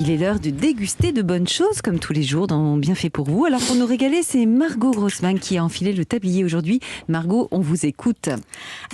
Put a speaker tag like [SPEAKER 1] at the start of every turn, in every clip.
[SPEAKER 1] Il est l'heure de déguster de bonnes choses, comme tous les jours dans Bien fait pour vous. Alors pour nous régaler, c'est Margot Grossman qui a enfilé le tablier aujourd'hui. Margot, on vous écoute.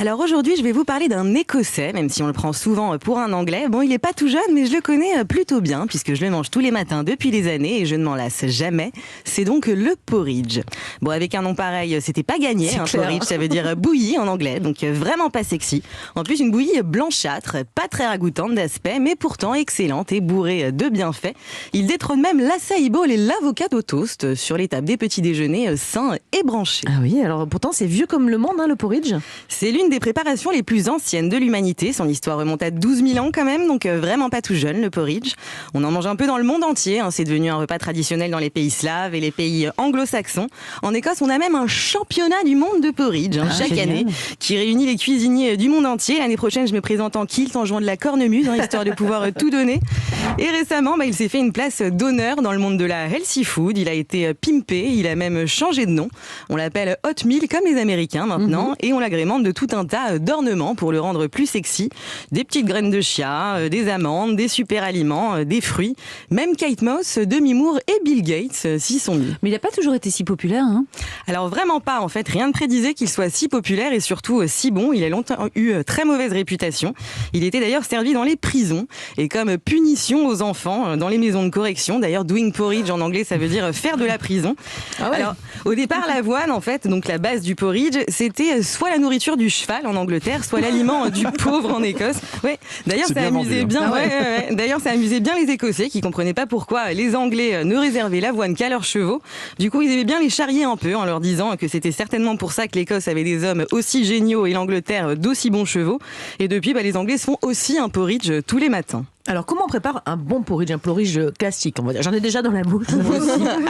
[SPEAKER 2] Alors aujourd'hui, je vais vous parler d'un Écossais, même si on le prend souvent pour un Anglais. Bon, il est pas tout jeune, mais je le connais plutôt bien, puisque je le mange tous les matins depuis des années et je ne m'en lasse jamais. C'est donc le porridge. Bon, avec un nom pareil, c'était pas gagné. Porridge, ça veut dire bouillie en anglais, donc vraiment pas sexy. En plus, une bouillie blanchâtre, pas très ragoûtante d'aspect, mais pourtant excellente et bourrée de bienfaits. Il détrône même l'acai bowl et l'avocado toast sur les tables des petits déjeuners sains et branchés.
[SPEAKER 3] Ah oui, alors pourtant c'est vieux comme le monde, le porridge.
[SPEAKER 2] C'est l'une des préparations les plus anciennes de l'humanité. Son histoire remonte à 12 000 ans quand même, donc vraiment pas tout jeune, le porridge. On en mange un peu dans le monde entier. C'est devenu un repas traditionnel dans les pays slaves et les pays anglo-saxons. En Écosse, on a même un championnat du monde de porridge chaque année qui réunit les cuisiniers du monde entier. L'année prochaine, je me présente en kilt en jouant de la cornemuse, histoire de pouvoir tout donner. Et récemment, il s'est fait une place d'honneur dans le monde de la healthy food. Il a été pimpé, il a même changé de nom. On l'appelle Hot Meal comme les Américains maintenant, et on l'agrémente de tout un tas d'ornements pour le rendre plus sexy. Des petites graines de chia, des amandes, des super aliments, des fruits. Même Kate Moss, Demi Moore et Bill Gates s'y sont mis.
[SPEAKER 1] Mais il n'a pas toujours été si populaire,
[SPEAKER 2] Alors vraiment pas, en fait. Rien ne prédisait qu'il soit si populaire et surtout si bon. Il a longtemps eu très mauvaise réputation. Il était d'ailleurs servi dans les prisons et comme punition aux enfants dans les maisons de correction. D'ailleurs, doing porridge en anglais, ça veut dire faire de la prison. Ah ouais. Alors, au départ, l'avoine, en fait, donc la base du porridge, c'était soit la nourriture du cheval en Angleterre, soit l'aliment du pauvre en Écosse. Ouais. D'ailleurs, ça amusait bien. D'ailleurs, ça amusait bien les Écossais qui comprenaient pas pourquoi les Anglais ne réservaient l'avoine qu'à leurs chevaux. Du coup, ils aimaient bien les charrier un peu en leur disant que c'était certainement pour ça que l'Écosse avait des hommes aussi géniaux et l'Angleterre d'aussi bons chevaux. Et depuis, les Anglais se font aussi un porridge tous les matins.
[SPEAKER 3] Alors, comment on prépare un bon porridge, un porridge classique, on va dire. J'en ai déjà dans la bouche.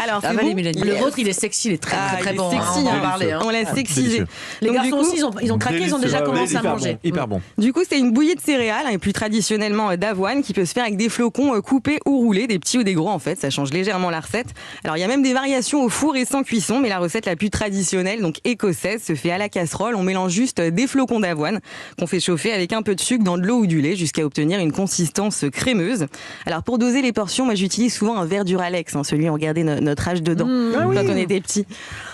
[SPEAKER 2] Alors, c'est bon.
[SPEAKER 3] Le vôtre, il est sexy, il est très bon.
[SPEAKER 2] Sexy,
[SPEAKER 3] on va parler.
[SPEAKER 2] On l'a sexisé.
[SPEAKER 3] Les garçons aussi, ils ont craqué, ils ont déjà commencé à manger.
[SPEAKER 4] Hyper bon.
[SPEAKER 2] Du coup, c'est une bouillie de céréales, et plus traditionnellement d'avoine, qui peut se faire avec des flocons coupés ou roulés, des petits ou des gros en fait. Ça change légèrement la recette. Alors, il y a même des variations au four et sans cuisson, mais la recette la plus traditionnelle, donc écossaise, se fait à la casserole. On mélange juste des flocons d'avoine qu'on fait chauffer avec un peu de sucre dans de l'eau ou du lait jusqu'à obtenir une consistance crémeuse. Alors pour doser les portions, moi j'utilise souvent un verre Duralex, celui où on regardait notre âge dedans quand on était petit.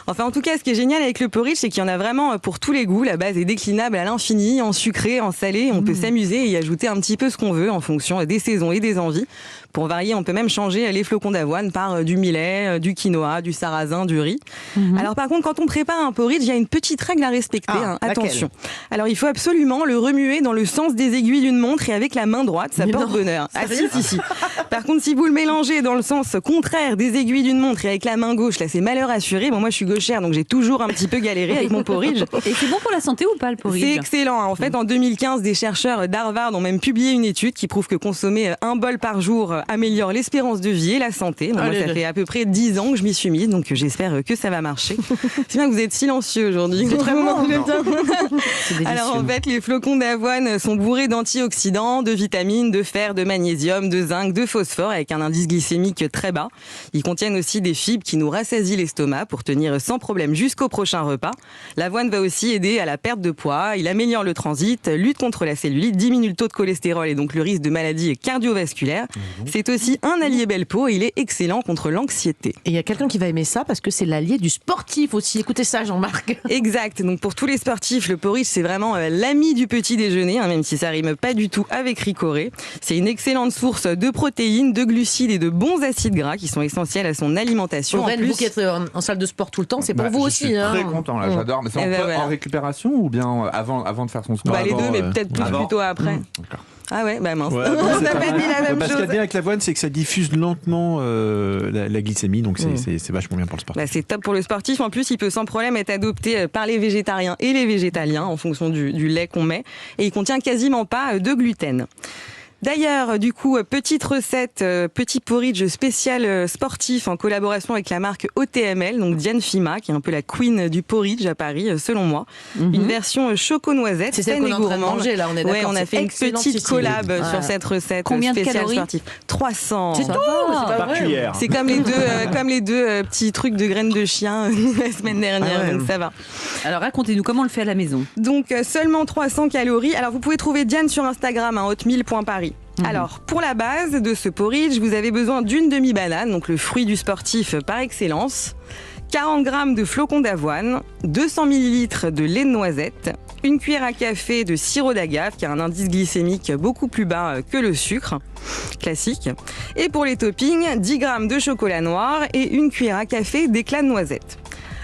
[SPEAKER 2] Enfin en tout cas, ce qui est génial avec le porridge, c'est qu'il y en a vraiment pour tous les goûts. La base est déclinable à l'infini, en sucré, en salé. On peut s'amuser et y ajouter un petit peu ce qu'on veut en fonction des saisons et des envies. Pour varier, on peut même changer les flocons d'avoine par du millet, du quinoa, du sarrasin, du riz. Alors par contre, quand on prépare un porridge, il y a une petite règle à respecter. Attention. Alors il faut absolument le remuer dans le sens des aiguilles d'une montre et avec la main droite, ça porte bonheur. Si. Par contre, si vous le mélangez dans le sens contraire des aiguilles d'une montre et avec la main gauche, là c'est malheur assuré. Bon, moi je suis gauchère, donc j'ai toujours un petit peu galéré avec mon porridge.
[SPEAKER 1] Et c'est bon pour la santé ou pas le porridge?
[SPEAKER 2] C'est excellent. En fait, en 2015, des chercheurs d'Harvard ont même publié une étude qui prouve que consommer un bol par jour améliore l'espérance de vie et la santé. Bon, moi, ça fait à peu près 10 ans que je m'y suis mise, donc j'espère que ça va marcher. C'est bien que vous êtes silencieux aujourd'hui.
[SPEAKER 3] C'est très bon.
[SPEAKER 2] Alors en fait, les flocons d'avoine sont bourrés d'antioxydants, de vitamines, de fer, de magnésium, de zinc, de phosphore avec un indice glycémique très bas. Ils contiennent aussi des fibres qui nous rassasient l'estomac pour tenir sans problème jusqu'au prochain repas. L'avoine va aussi aider à la perte de poids, il améliore le transit, lutte contre la cellulite, diminue le taux de cholestérol et donc le risque de maladies cardiovasculaires. C'est aussi un allié belle peau et il est excellent contre l'anxiété.
[SPEAKER 3] Et il y a quelqu'un qui va aimer ça parce que c'est l'allié du sportif aussi. Écoutez ça, Jean-Marc.
[SPEAKER 2] Exact. Donc pour tous les sportifs, le porridge c'est vraiment l'ami du petit déjeuner, même si ça rime pas du tout avec ricoré. C'est une excellente source de protéines, de glucides et de bons acides gras qui sont essentiels à son alimentation.
[SPEAKER 3] Aurène, vous qui êtes en salle de sport tout le temps, c'est pour vous aussi.
[SPEAKER 4] Je suis très content là, j'adore. Mais c'est en récupération ou bien avant de faire son sport?
[SPEAKER 2] Les deux, mais peut-être plutôt après. Ah ouais, mince.
[SPEAKER 4] Ouais,
[SPEAKER 2] on n'a pas dit la même chose.
[SPEAKER 4] Parce qu'il y a bien avec l'avoine, c'est que ça diffuse lentement la glycémie, donc c'est vachement bien pour le sportif.
[SPEAKER 2] C'est top pour le sportif. En plus, il peut sans problème être adopté par les végétariens et les végétaliens en fonction du lait qu'on met. Et il contient quasiment pas de gluten. D'ailleurs, du coup, petite recette, petit porridge spécial sportif en collaboration avec la marque OTML, donc Diane Fima, qui est un peu la queen du porridge à Paris, selon moi. Une version choco-noisette,
[SPEAKER 3] c'est celle qu'on est en train de manger, là, on est d'accord.
[SPEAKER 2] Ouais, on a fait une petite collab sur cette recette spéciale sportive. 300.
[SPEAKER 3] C'est tout, c'est pas vrai.
[SPEAKER 4] Cuillère.
[SPEAKER 2] C'est comme les deux petits trucs de graines de chien la semaine dernière, donc ça va.
[SPEAKER 1] Alors racontez-nous comment on le fait à la maison.
[SPEAKER 2] Donc seulement 300 calories. Alors vous pouvez trouver Diane sur Instagram, hotmeal.paris. Alors, pour la base de ce porridge, vous avez besoin d'une demi-banane, donc le fruit du sportif par excellence, 40 g de flocons d'avoine, 200 ml de lait de noisette, une cuillère à café de sirop d'agave qui a un indice glycémique beaucoup plus bas que le sucre classique. Et pour les toppings, 10 g de chocolat noir et une cuillère à café d'éclat de noisette.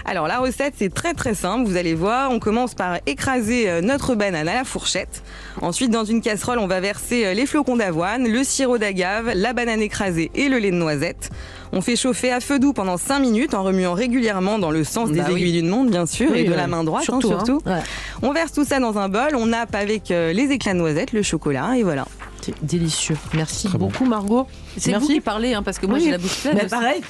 [SPEAKER 2] Alors la recette c'est très très simple, vous allez voir, on commence par écraser notre banane à la fourchette. Ensuite dans une casserole on va verser les flocons d'avoine, le sirop d'agave, la banane écrasée et le lait de noisette. On fait chauffer à feu doux pendant 5 minutes en remuant régulièrement dans le sens des aiguilles d'une montre bien sûr et de la main droite surtout.
[SPEAKER 3] Ouais.
[SPEAKER 2] On verse tout ça dans un bol, on nappe avec les éclats de noisette, le chocolat et voilà.
[SPEAKER 3] C'est délicieux. Merci
[SPEAKER 4] Très
[SPEAKER 3] beaucoup Margot.
[SPEAKER 1] C'est vous qui parlez, parce que moi j'ai la bouche pleine.
[SPEAKER 3] Mais pareil,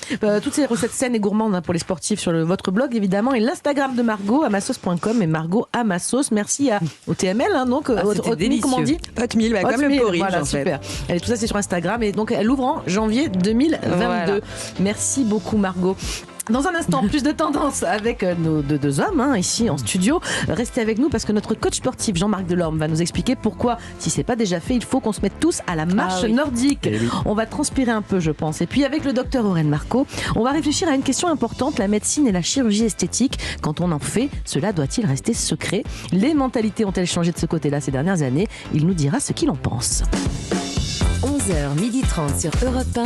[SPEAKER 3] toutes ces recettes saines et gourmandes pour les sportifs sur votre blog évidemment et l'Instagram de Margot, amassos.com et Margot Amassos. Merci au TML, donc Hotmeal, comment on dit
[SPEAKER 2] Hotmeal, comme le porridge
[SPEAKER 3] voilà,
[SPEAKER 2] en fait.
[SPEAKER 3] super. Tout ça c'est sur Instagram et donc elle ouvre en janvier 2022. Voilà. Merci beaucoup Margot. Dans un instant, plus de tendance avec nos deux hommes ici en studio. Restez avec nous parce que notre coach sportif Jean-Marc Delorme va nous expliquer pourquoi, si c'est pas déjà fait, il faut qu'on se mette tous à la marche nordique. On va transpirer un peu, je pense. Et puis avec le docteur Aurène Marco, on va réfléchir à une question importante, la médecine et la chirurgie esthétique. Quand on en fait, cela doit-il rester secret? Les mentalités ont-elles changé de ce côté-là ces dernières années? Il nous dira ce qu'il en pense.
[SPEAKER 5] 11h30 sur Europe 1.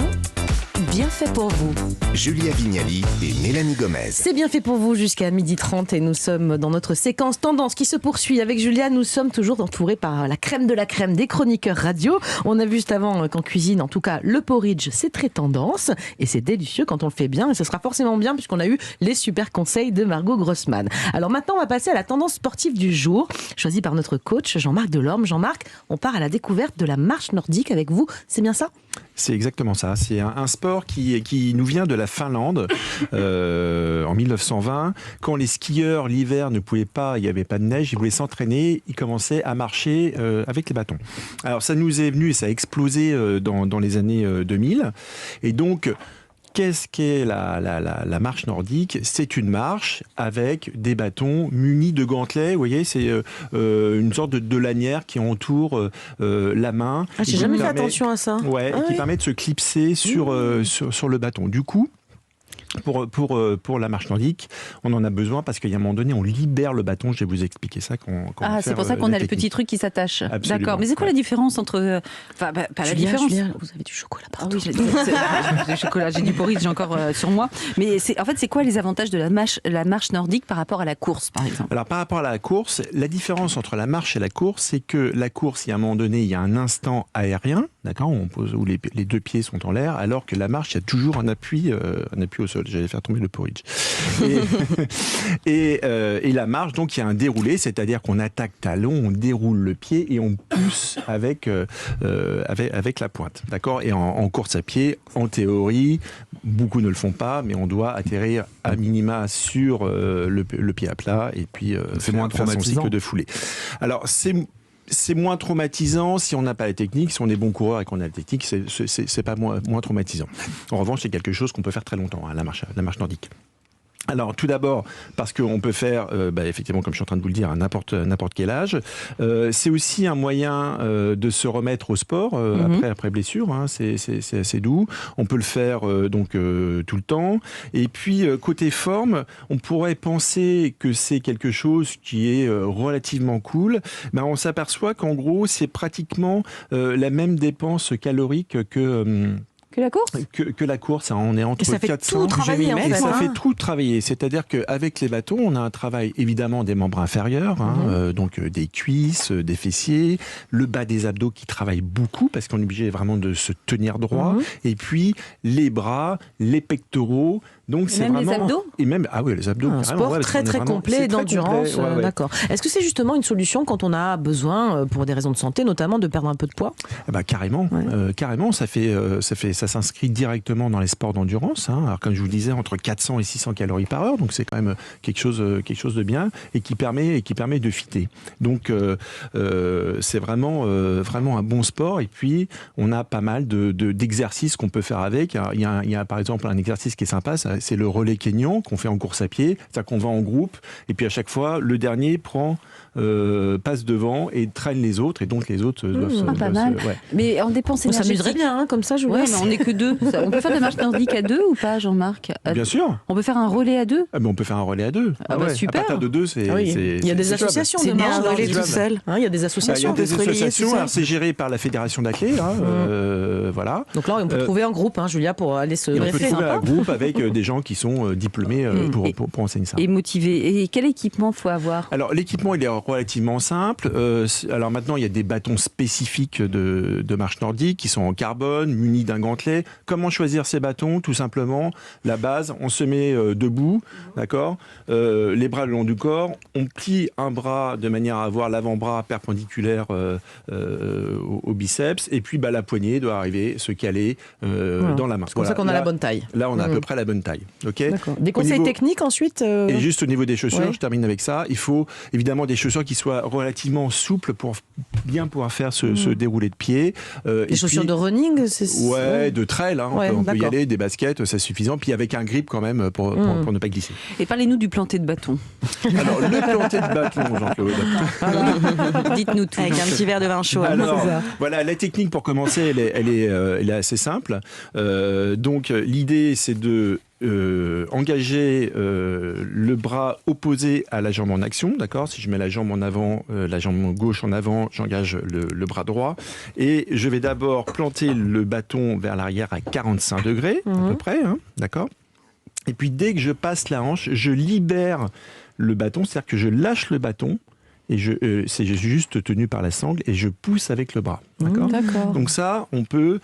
[SPEAKER 5] Bien fait pour vous.
[SPEAKER 6] Julia Vignali et Mélanie Gomez.
[SPEAKER 3] C'est bien fait pour vous jusqu'à 12h30 et nous sommes dans notre séquence tendance qui se poursuit. Avec Julia, nous sommes toujours entourés par la crème de la crème des chroniqueurs radio. On a vu juste avant qu'en cuisine, en tout cas, le porridge, c'est très tendance et c'est délicieux quand on le fait bien et ce sera forcément bien puisqu'on a eu les super conseils de Margot Grossman. Alors maintenant, on va passer à la tendance sportive du jour, choisie par notre coach Jean-Marc Delorme. Jean-Marc, on part à la découverte de la marche nordique avec vous. C'est bien ça ?
[SPEAKER 4] C'est exactement ça. C'est un sport qui nous vient de la Finlande en 1920. Quand les skieurs, l'hiver, ne pouvaient pas, il n'y avait pas de neige, ils voulaient s'entraîner, ils commençaient à marcher avec les bâtons. Alors ça nous est venu et ça a explosé dans les années 2000. Et donc, qu'est-ce qu'est la marche nordique? C'est une marche avec des bâtons munis de gantelets. Vous voyez, c'est une sorte de lanière qui entoure la main.
[SPEAKER 3] Ah, j'ai jamais fait attention à ça.
[SPEAKER 4] Ouais, qui permet de se clipser sur le bâton. Du coup, pour la marche nordique, on en a besoin parce qu'à un moment donné, on libère le bâton. Je vais vous expliquer ça.
[SPEAKER 1] C'est pour ça qu'on a le petit truc qui s'attache.
[SPEAKER 4] Absolument.
[SPEAKER 1] D'accord. Mais c'est quoi la différence entre... Enfin, pas la différence.
[SPEAKER 3] Julia, vous avez du chocolat partout.
[SPEAKER 1] Ah oui, j'ai du chocolat, j'ai du porridge encore sur moi. Mais c'est quoi les avantages de la marche nordique par rapport à la course, par exemple?
[SPEAKER 4] Alors, par rapport à la course, la différence entre la marche et la course, c'est que la course, il y a un moment donné, il y a un instant aérien, d'accord, où les deux pieds sont en l'air, alors que la marche, il y a toujours un appui au sol. J'allais faire tomber le porridge. Et la marche, donc, il y a un déroulé, c'est-à-dire qu'on attaque talon, on déroule le pied et on pousse avec la pointe. D'accord? Et en course à pied, en théorie, beaucoup ne le font pas, mais on doit atterrir à minima sur le pied à plat et puis
[SPEAKER 7] c'est moins traumatisant
[SPEAKER 4] que de fouler. Alors, c'est moins traumatisant si on n'a pas la technique. Si on est bon coureur et qu'on a la technique, c'est pas moins traumatisant. En revanche, c'est quelque chose qu'on peut faire très longtemps, la marche nordique. Alors tout d'abord parce qu'on peut faire effectivement, comme je suis en train de vous le dire, à n'importe quel âge. C'est aussi un moyen de se remettre au sport après blessure, c'est assez doux. On peut le faire tout le temps. Et puis côté forme, on pourrait penser que c'est quelque chose qui est relativement cool. On s'aperçoit qu'en gros c'est pratiquement la même dépense calorique
[SPEAKER 1] que la course
[SPEAKER 4] que la course, on est entre 400.
[SPEAKER 3] Et ça fait tout travailler, en fait.
[SPEAKER 4] Et ça fait tout travailler. C'est-à-dire qu'avec les bâtons, on a un travail évidemment des membres inférieurs, donc des cuisses, des fessiers, le bas des abdos qui travaille beaucoup parce qu'on est obligé vraiment de se tenir droit. Et puis les bras, les pectoraux. Donc c'est
[SPEAKER 1] même
[SPEAKER 4] vraiment...
[SPEAKER 1] les abdos.
[SPEAKER 4] Et même les abdos.
[SPEAKER 3] Un sport très complet d'endurance. D'accord. Est-ce que c'est justement une solution quand on a besoin, pour des raisons de santé notamment, de perdre un peu de poids?
[SPEAKER 4] Carrément. Carrément. Ça s'inscrit directement dans les sports d'endurance. Alors comme je vous le disais, entre 400 et 600 calories par heure. Donc c'est quand même quelque chose de bien et qui permet de fitter. Donc c'est vraiment un bon sport. Et puis on a pas mal d'exercices qu'on peut faire avec. Il y a par exemple un exercice qui est sympa. c'est le relais kényan qu'on fait en course à pied, c'est-à-dire qu'on va en groupe, et puis à chaque fois, le dernier passe devant et traîne les autres, et donc les autres doivent
[SPEAKER 1] pas mal.
[SPEAKER 4] ouais.
[SPEAKER 1] Mais en dépense
[SPEAKER 3] On
[SPEAKER 1] énergétique...
[SPEAKER 3] s'amuserait bien, hein, comme ça, je vous
[SPEAKER 1] Ouais,
[SPEAKER 3] laisse.
[SPEAKER 1] mais on n'est que 2. On peut faire de la marche nordique à 2 ou pas, Jean-Marc?
[SPEAKER 4] Bien sûr.
[SPEAKER 1] On peut faire un relais à 2?
[SPEAKER 4] Ah, mais on peut faire un relais à 2.
[SPEAKER 1] Ah bah, super.
[SPEAKER 4] À partir de 2, c'est...
[SPEAKER 3] Ah oui.
[SPEAKER 4] c'est-
[SPEAKER 3] Il y a des
[SPEAKER 4] c'est jouable.
[SPEAKER 3] associations
[SPEAKER 2] C'est
[SPEAKER 3] de
[SPEAKER 2] bien
[SPEAKER 3] marche
[SPEAKER 2] un relais
[SPEAKER 3] nordique.
[SPEAKER 2] tout seul.
[SPEAKER 3] Hein, il y a des
[SPEAKER 4] Il y
[SPEAKER 3] associations.
[SPEAKER 4] a
[SPEAKER 2] peut
[SPEAKER 4] des
[SPEAKER 2] se relayer,
[SPEAKER 4] associations,
[SPEAKER 2] c'est ça.
[SPEAKER 4] alors c'est géré par la Fédération d'athlée, voilà.
[SPEAKER 3] Donc là, on peut trouver un groupe, hein, Julia, pour aller se
[SPEAKER 4] Et on peut
[SPEAKER 3] greffer.
[SPEAKER 4] trouver un groupe avec des gens qui sont diplômés pour enseigner ça.
[SPEAKER 1] Et motivé. Et quel équipement faut avoir?
[SPEAKER 4] Alors l'équipement, il est relativement simple. Alors maintenant, il y a des bâtons spécifiques de marche nordique qui sont en carbone, munis d'un gantelet. Comment choisir ces bâtons? Tout simplement, la base, on se met debout, d'accord, les bras le long du corps, on plie un bras de manière à avoir l'avant-bras perpendiculaire au biceps, et puis la poignée doit arriver, se caler dans la main.
[SPEAKER 3] C'est comme ça qu'on a la bonne taille.
[SPEAKER 4] Là, on a à peu près la bonne taille. Ok.
[SPEAKER 3] D'accord. Des
[SPEAKER 4] Au
[SPEAKER 3] conseils
[SPEAKER 4] niveau-
[SPEAKER 3] techniques ensuite
[SPEAKER 4] Et juste au niveau des chaussures,
[SPEAKER 3] Ouais.
[SPEAKER 4] je termine avec ça, il faut évidemment des chaussures qui soient relativement souples pour bien pouvoir faire ce déroulé de pied.
[SPEAKER 3] Des chaussures de running
[SPEAKER 4] Ouais, de trail, hein,
[SPEAKER 3] Ouais,
[SPEAKER 4] on peut y
[SPEAKER 3] d'accord.
[SPEAKER 4] aller, des baskets, c'est suffisant, puis avec un grip quand même pour ne pas glisser.
[SPEAKER 1] Et parlez-nous du planté de bâton.
[SPEAKER 4] Alors, le planté de bâton, Jean-Claude.
[SPEAKER 1] Dites-nous tout.
[SPEAKER 2] Avec un petit verre de vin chaud.
[SPEAKER 4] Alors,
[SPEAKER 3] c'est ça.
[SPEAKER 4] voilà, la technique pour commencer, elle est assez simple. Donc, l'idée, c'est de engager le bras opposé à la jambe en action, d'accord? Si je mets la jambe en avant, la jambe gauche en avant, j'engage le bras droit. Et je vais d'abord planter le bâton vers l'arrière à 45 degrés, à peu près, hein, d'accord? Et puis, dès que je passe la hanche, je libère le bâton, c'est-à-dire que je lâche le bâton, et c'est juste tenu par la sangle, et je pousse avec le bras, d'accord?
[SPEAKER 1] D'accord.
[SPEAKER 4] Donc ça, on peut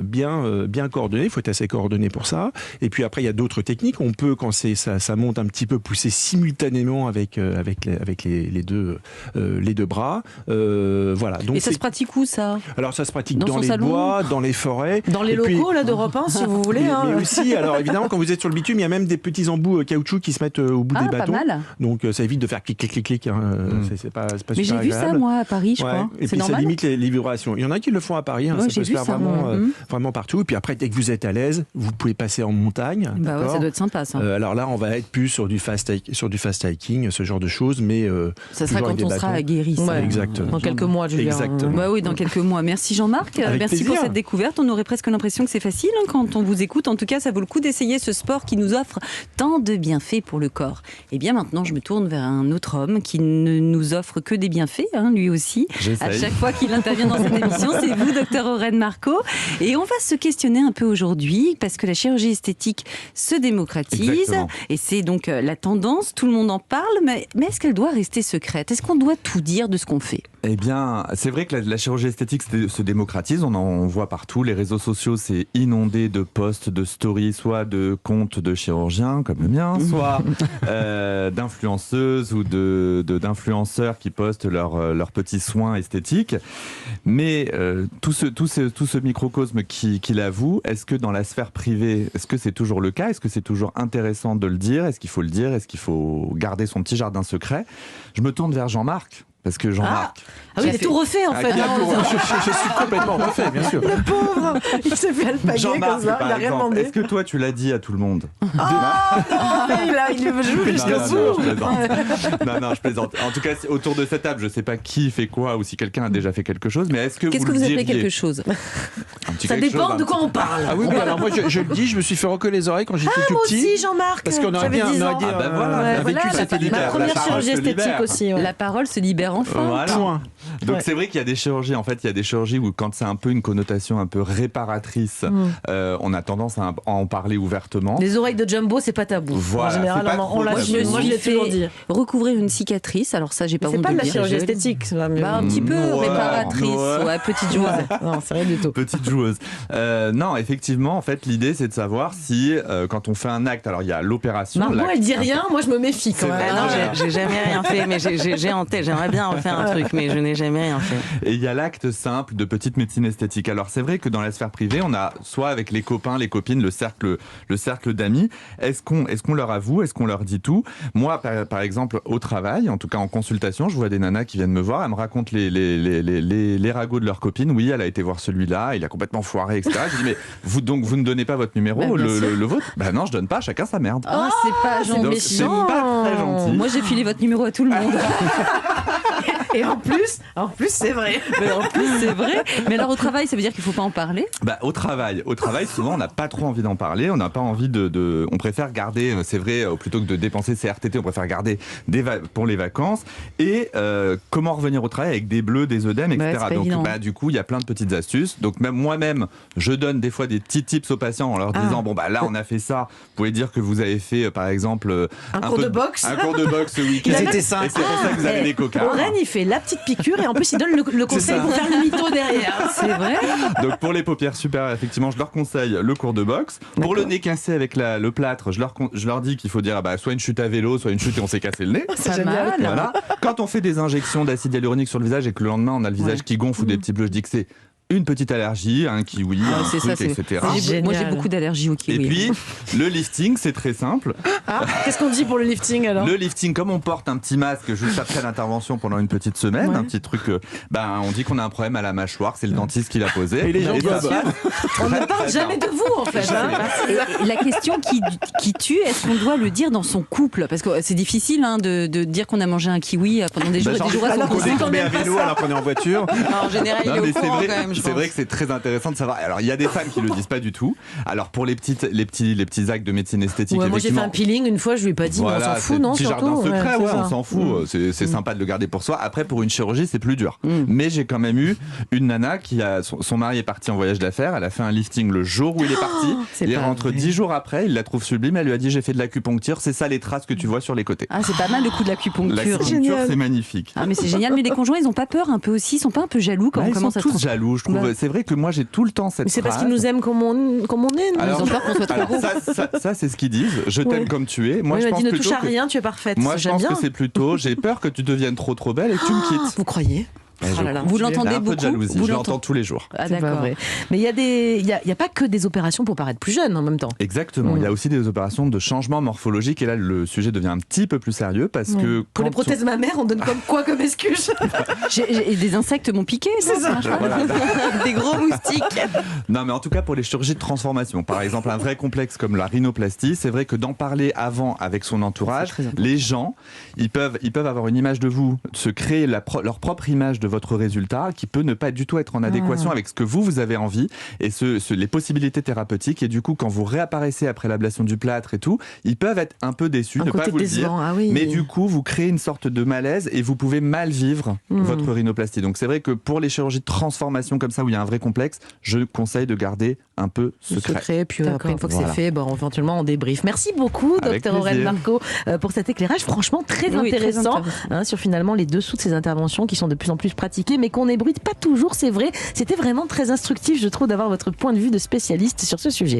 [SPEAKER 4] bien coordonner, il faut être assez coordonné pour ça. Et puis après, il y a d'autres techniques. On peut, quand ça monte un petit peu, pousser simultanément avec les deux bras. Voilà. Donc
[SPEAKER 1] Et ça se pratique où, ça?
[SPEAKER 4] alors ça se pratique
[SPEAKER 1] Dans
[SPEAKER 4] dans
[SPEAKER 1] son
[SPEAKER 4] les
[SPEAKER 1] salon
[SPEAKER 4] bois, dans les forêts.
[SPEAKER 3] Dans les
[SPEAKER 4] Et puis-
[SPEAKER 3] locaux là d'Europe 1, si vous voulez.
[SPEAKER 4] mais aussi, alors évidemment, quand vous êtes sur le bitume, il y a même des petits embouts caoutchouc qui se mettent au bout
[SPEAKER 1] Ah,
[SPEAKER 4] des
[SPEAKER 1] pas
[SPEAKER 4] bâtons.
[SPEAKER 1] mal.
[SPEAKER 4] Donc ça évite de faire clic, clic, clic, clic. Hein. C'est pas
[SPEAKER 1] Mais j'ai
[SPEAKER 4] super
[SPEAKER 1] vu ça,
[SPEAKER 4] agréable.
[SPEAKER 1] moi, à Paris, je
[SPEAKER 4] Ouais.
[SPEAKER 1] crois.
[SPEAKER 4] Et
[SPEAKER 1] C'est
[SPEAKER 4] puis ça
[SPEAKER 1] normal?
[SPEAKER 4] limite les vibrations. Il y en a qui le font à Paris, hein,
[SPEAKER 1] Ouais,
[SPEAKER 4] ça
[SPEAKER 1] j'ai
[SPEAKER 4] peut se
[SPEAKER 1] vu
[SPEAKER 4] faire
[SPEAKER 1] ça,
[SPEAKER 4] vraiment partout. Et puis après, dès que vous êtes à l'aise, vous pouvez passer en montagne.
[SPEAKER 1] Bah ouais,
[SPEAKER 4] d'accord
[SPEAKER 1] ça doit être sympa, ça.
[SPEAKER 4] Alors là, on va être plus sur du fast hiking, ce genre de choses, mais
[SPEAKER 1] Ça sera
[SPEAKER 4] toujours avec
[SPEAKER 1] quand
[SPEAKER 4] des
[SPEAKER 1] on sera
[SPEAKER 4] bâtons.
[SPEAKER 1] aguerri. ça.
[SPEAKER 3] Ouais.
[SPEAKER 4] Exactement.
[SPEAKER 3] Dans quelques mois, Julia.
[SPEAKER 4] Exactement.
[SPEAKER 1] Bah oui, dans quelques mois. Merci Jean-Marc.
[SPEAKER 4] Avec
[SPEAKER 1] Merci pour
[SPEAKER 4] plaisir.
[SPEAKER 1] cette découverte. On aurait presque l'impression que c'est facile quand on vous écoute. En tout cas, ça vaut le coup d'essayer ce sport qui nous offre tant de bienfaits pour le corps. Et bien maintenant, je me tourne vers un autre homme qui ne nous offre que des bienfaits, lui aussi. À chaque fois qu'il intervient dans cette émission, c'est vous, docteur Aurène Marco. Et on va se questionner un peu aujourd'hui parce que la chirurgie esthétique se démocratise.
[SPEAKER 7] Exactement.
[SPEAKER 1] Et c'est donc la tendance. Tout le monde en parle. Mais est-ce qu'elle doit rester secrète? Est-ce qu'on doit tout dire de ce qu'on fait?
[SPEAKER 7] Eh bien, c'est vrai que la chirurgie esthétique se démocratise, on en voit partout, les réseaux sociaux c'est inondé de posts, de stories, soit de comptes de chirurgiens comme le mien, soit d'influenceuses ou d'influenceurs qui postent leurs petits soins esthétiques. Mais tout ce microcosme qu'il avoue, est-ce que dans la sphère privée, est-ce que c'est toujours le cas? Est-ce que c'est toujours intéressant de le dire? Est-ce qu'il faut le dire? Est-ce qu'il faut garder son petit jardin secret? Je me tourne vers Jean-Marc. Parce que Jean-Marc...
[SPEAKER 3] Ah oui, il est tout refait en fait.
[SPEAKER 4] Je suis complètement refait, bien sûr.
[SPEAKER 3] Le pauvre, il s'est fait alpaguer
[SPEAKER 7] Jean-Marc,
[SPEAKER 3] comme ça, il
[SPEAKER 7] par
[SPEAKER 3] a rien
[SPEAKER 7] exemple,
[SPEAKER 3] demandé.
[SPEAKER 7] est-ce que toi tu l'as dit à tout le monde?
[SPEAKER 3] Il joue jusqu'au bout.
[SPEAKER 7] je plaisante. Non, je plaisante. En tout cas, autour de cette table, je sais pas qui fait quoi ou si quelqu'un a déjà fait quelque chose, mais est-ce que
[SPEAKER 1] Qu'est-ce que
[SPEAKER 7] vous
[SPEAKER 1] vous
[SPEAKER 7] le
[SPEAKER 1] appelez
[SPEAKER 7] diriez?
[SPEAKER 1] quelque chose?
[SPEAKER 7] Un petit
[SPEAKER 3] Ça
[SPEAKER 7] quelque
[SPEAKER 3] dépend
[SPEAKER 7] chose,
[SPEAKER 3] de
[SPEAKER 7] un
[SPEAKER 3] quoi
[SPEAKER 7] petit-
[SPEAKER 3] on parle.
[SPEAKER 4] Ah oui, mais alors moi je le dis, je me suis fait recoller les oreilles quand j'étais tout
[SPEAKER 3] Moi
[SPEAKER 4] petit.
[SPEAKER 3] aussi, Jean-Marc.
[SPEAKER 4] Parce qu'on aurait
[SPEAKER 3] J'avais
[SPEAKER 4] bien
[SPEAKER 3] 10 ans.
[SPEAKER 4] dit
[SPEAKER 7] Ah bah voilà,
[SPEAKER 4] un
[SPEAKER 3] Voilà,
[SPEAKER 4] vécu satellitaire.
[SPEAKER 3] ma
[SPEAKER 7] La
[SPEAKER 3] première
[SPEAKER 7] parole
[SPEAKER 3] chirurgie
[SPEAKER 7] se
[SPEAKER 3] esthétique
[SPEAKER 7] libère.
[SPEAKER 3] aussi. ouais.
[SPEAKER 1] La parole se libère enfin.
[SPEAKER 7] Voilà.
[SPEAKER 4] Point.
[SPEAKER 7] Donc
[SPEAKER 3] Ouais.
[SPEAKER 7] c'est vrai qu'il y a des chirurgies, en fait, il y a des chirurgies où quand c'est un peu une connotation un peu réparatrice, on a tendance à en parler ouvertement.
[SPEAKER 3] Les oreilles de Jumbo, c'est pas tabou.
[SPEAKER 7] Voilà,
[SPEAKER 3] En général,
[SPEAKER 7] c'est pas
[SPEAKER 3] on l'a
[SPEAKER 7] trop
[SPEAKER 3] su.
[SPEAKER 7] tabou.
[SPEAKER 3] Moi, je l'ai toujours dit.
[SPEAKER 1] Recouvrir une cicatrice. Alors ça, j'ai pas
[SPEAKER 3] C'est
[SPEAKER 1] honte
[SPEAKER 3] pas de la
[SPEAKER 1] le dire.
[SPEAKER 3] chirurgie
[SPEAKER 1] Je-
[SPEAKER 3] esthétique, ça va mieux.
[SPEAKER 1] Bah, un petit peu
[SPEAKER 7] Ouais,
[SPEAKER 1] réparatrice,
[SPEAKER 7] ouais.
[SPEAKER 1] petite joueuse.
[SPEAKER 3] Non, c'est rien du tout.
[SPEAKER 7] Petite joueuse. Non, effectivement, en fait, l'idée, c'est de savoir si, quand on fait un acte, alors il y a l'opération.
[SPEAKER 3] Margot,
[SPEAKER 7] l'acte-
[SPEAKER 3] elle dit rien, moi je me méfie quand
[SPEAKER 7] C'est
[SPEAKER 3] même.
[SPEAKER 7] vrai.
[SPEAKER 2] Ah non,
[SPEAKER 3] hein.
[SPEAKER 2] j'ai jamais rien fait, mais j'ai en tête, j'aimerais bien refaire un truc, mais je n'ai jamais rien fait.
[SPEAKER 7] Et il y a l'acte simple de petite médecine esthétique. Alors c'est vrai que dans la sphère privée, on a soit avec les copains, les copines, le cercle d'amis. Est-ce qu'on leur avoue, est-ce qu'on leur dit tout? Moi, par exemple, au travail, en tout cas en consultation, je vois des nanas qui viennent me voir, elles me racontent les ragots de leur copine. Oui, elle a été voir celui-là, il a complètement foiré, etc. Je dis mais vous ne donnez pas votre numéro, le vôtre? Bah non, je donne pas, chacun sa merde.
[SPEAKER 1] Oh, c'est pas gentil.
[SPEAKER 7] Donc, c'est pas très gentil.
[SPEAKER 1] Moi, j'ai filé votre numéro à tout le monde.
[SPEAKER 3] Et en plus, c'est vrai.
[SPEAKER 1] Mais en plus, c'est vrai. Mais alors, au travail, ça veut dire qu'il faut pas en parler?
[SPEAKER 7] Bah, au travail, souvent, on n'a pas trop envie d'en parler. On n'a pas envie on préfère garder, c'est vrai, plutôt que de dépenser ses RTT, on préfère garder pour les vacances. Et comment revenir au travail avec des bleus, des œdèmes, etc.
[SPEAKER 1] Ouais,
[SPEAKER 7] Donc, du coup, il y a plein de petites astuces. Donc, même moi-même, je donne des fois des petits tips aux patients en leur disant, bon, bah là, on a fait ça. Vous pouvez dire que vous avez fait, par exemple,
[SPEAKER 3] un cours de boxe
[SPEAKER 7] ce week-end.
[SPEAKER 4] C'était ça.
[SPEAKER 7] Et c'est pour ça que vous avez des cocards.
[SPEAKER 3] Oren, il fait la petite piqûre et en plus, il donne le conseil pour faire le mytho derrière.
[SPEAKER 1] C'est vrai.
[SPEAKER 7] Donc, pour les paupières supérieures, effectivement, je leur conseille le cours de boxe. Pour le nez cassé avec le plâtre, je leur dis qu'il faut dire soit une chute à vélo, soit une chute et on s'est cassé le nez.
[SPEAKER 3] C'est
[SPEAKER 1] Pas
[SPEAKER 3] génial.
[SPEAKER 1] mal.
[SPEAKER 7] Voilà. Quand on fait des injections d'acide hyaluronique sur le visage et que le lendemain on a le visage qui gonfle ou des petits bleus, je dis que c'est une petite allergie, un kiwi, un
[SPEAKER 1] c'est
[SPEAKER 7] truc,
[SPEAKER 1] ça,
[SPEAKER 7] etc.
[SPEAKER 1] Moi, j'ai
[SPEAKER 3] Génial.
[SPEAKER 1] beaucoup d'allergies au
[SPEAKER 7] Et
[SPEAKER 1] kiwi.
[SPEAKER 7] puis, le lifting, c'est très simple.
[SPEAKER 3] Ah, qu'est-ce qu'on dit pour le lifting alors?
[SPEAKER 7] Le lifting, comme on porte un petit masque juste après l'intervention pendant une petite semaine,
[SPEAKER 3] Ouais.
[SPEAKER 7] un petit truc, on dit qu'on a un problème à la mâchoire, c'est le dentiste qui l'a posé.
[SPEAKER 4] Et les gens
[SPEAKER 7] ça
[SPEAKER 4] doivent-
[SPEAKER 7] passe.
[SPEAKER 3] On ne parle jamais de vous en fait. Hein.
[SPEAKER 1] La question qui tue, est-ce qu'on doit le dire dans son couple? Parce que c'est difficile de dire qu'on a mangé un kiwi pendant des jours et des jours à son
[SPEAKER 4] Alors qu'on
[SPEAKER 1] cousin.
[SPEAKER 4] est tombé à vélo, alors qu'on est en voiture.
[SPEAKER 2] Alors, en général, il
[SPEAKER 7] Non,
[SPEAKER 2] est
[SPEAKER 7] mais
[SPEAKER 2] au
[SPEAKER 7] c'est
[SPEAKER 2] courant
[SPEAKER 7] vrai,
[SPEAKER 2] quand même, je
[SPEAKER 7] c'est
[SPEAKER 2] pense.
[SPEAKER 7] vrai que c'est très intéressant de savoir. Alors, il y a des femmes qui le disent pas du tout. Alors, pour les petits actes de médecine esthétique,
[SPEAKER 3] Ouais, moi j'ai fait
[SPEAKER 7] effectivement,
[SPEAKER 3] un peeling une fois, je lui ai pas dit, mais on s'en
[SPEAKER 7] c'est
[SPEAKER 3] fout,
[SPEAKER 7] le
[SPEAKER 3] non?
[SPEAKER 7] petit
[SPEAKER 3] Surtout,
[SPEAKER 7] jardin secret,
[SPEAKER 3] c'est
[SPEAKER 7] ouais,
[SPEAKER 3] ça.
[SPEAKER 7] on s'en fout. C'est sympa de le garder pour soi. Après, pour une chirurgie, c'est plus dur. Mais j'ai quand même eu une nana qui a son mari est parti en voyage d'affaires. Elle a fait un lifting le jour où il est parti.
[SPEAKER 3] c'est
[SPEAKER 7] Il
[SPEAKER 3] pas
[SPEAKER 7] rentre
[SPEAKER 3] vrai.
[SPEAKER 7] 10 jours après. Il la trouve sublime. Elle lui a dit j'ai fait de l'acupuncture. C'est ça les traces que tu vois sur les côtés.
[SPEAKER 1] Ah, c'est pas mal le coup de l'acupuncture.
[SPEAKER 7] L'acupuncture, c'est magnifique.
[SPEAKER 1] Ah, mais c'est génial. Mais les conjoints, ils ont pas peur un peu aussi? Ils sont pas un peu jaloux quand
[SPEAKER 7] Bah,
[SPEAKER 1] on
[SPEAKER 7] ils sont
[SPEAKER 1] commence à se
[SPEAKER 7] tous jaloux, je trouve.
[SPEAKER 1] Bah.
[SPEAKER 7] C'est vrai que moi, j'ai tout le temps cette
[SPEAKER 3] Mais c'est parce
[SPEAKER 7] phrase.
[SPEAKER 3] qu'ils nous aiment comme on est, non?
[SPEAKER 1] Ils ont peur qu'on soit trop beau.
[SPEAKER 7] Ça, c'est ce qu'ils disent. Je t'aime
[SPEAKER 3] Ouais.
[SPEAKER 7] comme tu es. Moi,
[SPEAKER 3] Oui,
[SPEAKER 7] je
[SPEAKER 3] il m'a
[SPEAKER 7] pense
[SPEAKER 3] dit ne
[SPEAKER 7] plutôt
[SPEAKER 3] touche à
[SPEAKER 7] que-
[SPEAKER 3] rien, tu es parfaite.
[SPEAKER 7] Moi, je
[SPEAKER 3] J'aime
[SPEAKER 7] pense
[SPEAKER 3] bien.
[SPEAKER 7] que c'est plutôt j'ai peur que tu deviennes trop belle et que tu me quittes.
[SPEAKER 3] Vous croyez? Oh là là.
[SPEAKER 1] Vous
[SPEAKER 7] J'ai
[SPEAKER 1] l'entendez
[SPEAKER 7] un peu
[SPEAKER 1] beaucoup?
[SPEAKER 7] de jalousie,
[SPEAKER 1] Vous
[SPEAKER 7] je
[SPEAKER 1] l'entendez-
[SPEAKER 7] l'entends tous les jours.
[SPEAKER 1] Ah,
[SPEAKER 3] C'est pas
[SPEAKER 1] d'accord.
[SPEAKER 3] vrai. Mais il y a pas que des opérations pour paraître plus jeune en même temps.
[SPEAKER 7] Exactement. Il y a aussi des opérations de changement morphologique et là, le sujet devient un petit peu plus sérieux parce que
[SPEAKER 3] Pour les
[SPEAKER 7] quand
[SPEAKER 3] prothèses mammaires, on donne comme excuse?
[SPEAKER 1] Et des insectes m'ont piqué.
[SPEAKER 3] C'est ça.
[SPEAKER 1] marche pas.
[SPEAKER 7] Voilà.
[SPEAKER 2] Des gros moustiques.
[SPEAKER 7] Non, mais en tout cas pour les chirurgies de transformation, par exemple un vrai complexe comme la rhinoplastie, c'est vrai que d'en parler avant avec son entourage,
[SPEAKER 1] C'est très important.
[SPEAKER 7] les gens, ils peuvent avoir une image de vous, se créer leur propre image de votre résultat, qui peut ne pas du tout être en adéquation avec ce que vous avez envie et les possibilités thérapeutiques. Et du coup, quand vous réapparaissez après l'ablation du plâtre et tout, ils peuvent être un peu déçus,
[SPEAKER 3] Un
[SPEAKER 7] ne pas
[SPEAKER 3] côté
[SPEAKER 7] vous le dire.
[SPEAKER 3] décevant, ah oui.
[SPEAKER 7] Mais du coup, vous créez une sorte de malaise et vous pouvez mal vivre votre rhinoplastie. Donc c'est vrai que pour les chirurgies de transformation comme ça, où il y a un vrai complexe, je conseille de garder un peu secret.
[SPEAKER 3] Puis après, une fois que
[SPEAKER 7] Voilà.
[SPEAKER 3] c'est fait, éventuellement on débrief. Merci beaucoup,
[SPEAKER 7] Avec
[SPEAKER 3] Dr Aurel
[SPEAKER 7] plaisir.
[SPEAKER 3] Marco, pour cet éclairage franchement très
[SPEAKER 1] Oui, très
[SPEAKER 3] intéressant,
[SPEAKER 1] intéressant.
[SPEAKER 3] sur finalement les dessous de ces interventions qui sont de plus en plus pratiquées, mais qu'on n'ébruite pas toujours, c'est vrai. C'était vraiment très instructif, je trouve, d'avoir votre point de vue de spécialiste sur ce sujet.